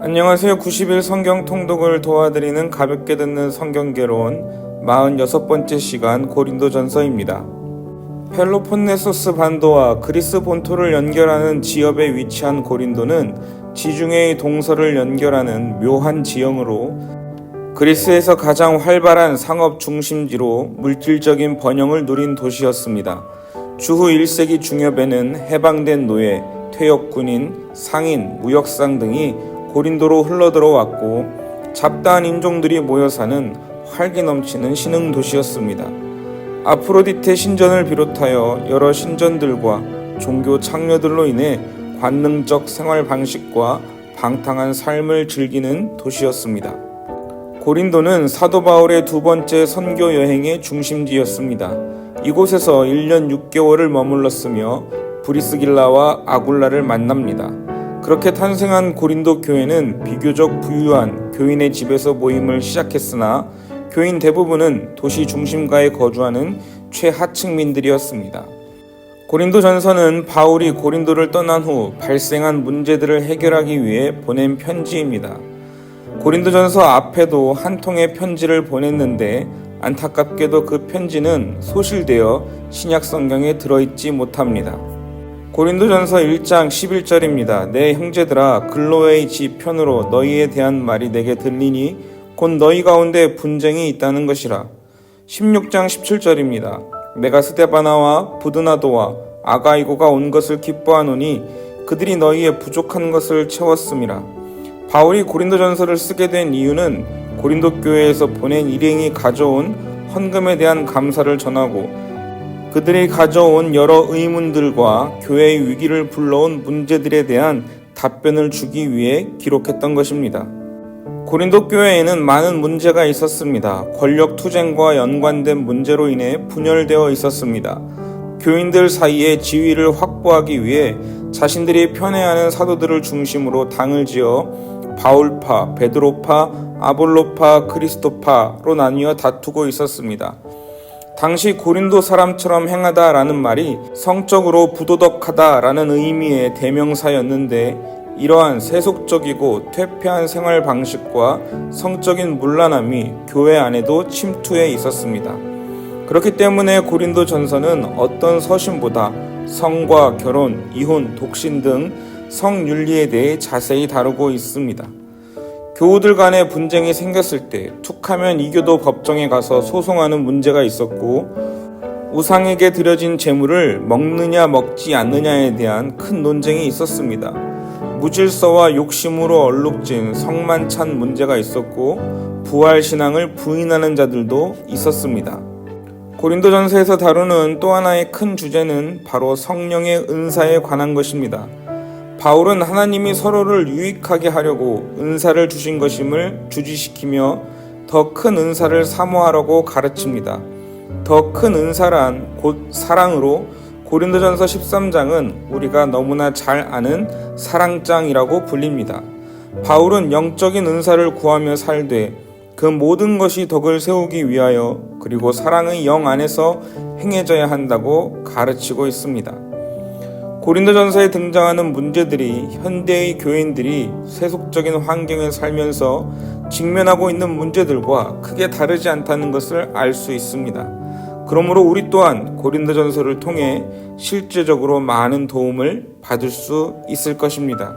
안녕하세요. 90일 성경 통독을 도와드리는 가볍게 듣는 성경개론 46번째 시간 고린도전서입니다. 펠로폰네소스 반도와 그리스 본토를 연결하는 지역에 위치한 고린도는 지중해의 동서를 연결하는 묘한 지형으로 그리스에서 가장 활발한 상업 중심지로 물질적인 번영을 누린 도시였습니다. 주후 1세기 중엽에는 해방된 노예, 퇴역 군인, 상인, 무역상 등이 고린도로 흘러들어왔고 잡다한 인종들이 모여 사는 활기 넘치는 신흥 도시였습니다. 아프로디테 신전을 비롯하여 여러 신전들과 종교 창녀들로 인해 관능적 생활 방식과 방탕한 삶을 즐기는 도시였습니다. 고린도는 사도 바울의 두 번째 선교 여행의 중심지였습니다. 이곳에서 1년 6개월을 머물렀으며 브리스길라와 아굴라를 만납니다. 그렇게 탄생한 고린도 교회는 비교적 부유한 교인의 집에서 모임을 시작했으나 교인 대부분은 도시 중심가에 거주하는 최하층민들이었습니다. 고린도 전서는 바울이 고린도를 떠난 후 발생한 문제들을 해결하기 위해 보낸 편지입니다. 고린도 전서 앞에도 한 통의 편지를 보냈는데 안타깝게도 그 편지는 소실되어 신약 성경에 들어있지 못합니다. 고린도전서 1장 11절입니다. 내 형제들아 글로웨의 집 편으로 너희에 대한 말이 내게 들리니 곧 너희 가운데 분쟁이 있다는 것이라. 16장 17절입니다. 내가 스데바나와 부드나도와 아가이고가 온 것을 기뻐하노니 그들이 너희의 부족한 것을 채웠음이라. 바울이 고린도전서를 쓰게 된 이유는 고린도 교회에서 보낸 일행이 가져온 헌금에 대한 감사를 전하고 그들이 가져온 여러 의문들과 교회의 위기를 불러온 문제들에 대한 답변을 주기 위해 기록했던 것입니다. 고린도 교회에는 많은 문제가 있었습니다. 권력 투쟁과 연관된 문제로 인해 분열되어 있었습니다. 교인들 사이에 지위를 확보하기 위해 자신들이 편애하는 사도들을 중심으로 당을 지어 바울파, 베드로파, 아볼로파, 그리스도파로 나뉘어 다투고 있었습니다. 당시 고린도 사람처럼 행하다라는 말이 성적으로 부도덕하다라는 의미의 대명사였는데 이러한 세속적이고 퇴폐한 생활 방식과 성적인 문란함이 교회 안에도 침투해 있었습니다. 그렇기 때문에 고린도 전서는 어떤 서신보다 성과 결혼, 이혼, 독신 등 성윤리에 대해 자세히 다루고 있습니다. 교우들 간의 분쟁이 생겼을 때 툭하면 이교도 법정에 가서 소송하는 문제가 있었고 우상에게 드려진 제물을 먹느냐 먹지 않느냐에 대한 큰 논쟁이 있었습니다. 무질서와 욕심으로 얼룩진 성만찬 문제가 있었고 부활신앙을 부인하는 자들도 있었습니다. 고린도전서에서 다루는 또 하나의 큰 주제는 바로 성령의 은사에 관한 것입니다. 바울은 하나님이 서로를 유익하게 하려고 은사를 주신 것임을 주지시키며 더 큰 은사를 사모하라고 가르칩니다. 더 큰 은사란 곧 사랑으로 고린도전서 13장은 우리가 너무나 잘 아는 사랑장이라고 불립니다. 바울은 영적인 은사를 구하며 살되 그 모든 것이 덕을 세우기 위하여 그리고 사랑의 영 안에서 행해져야 한다고 가르치고 있습니다. 고린도전서에 등장하는 문제들이 현대의 교인들이 세속적인 환경에 살면서 직면하고 있는 문제들과 크게 다르지 않다는 것을 알 수 있습니다. 그러므로 우리 또한 고린도전서를 통해 실제적으로 많은 도움을 받을 수 있을 것입니다.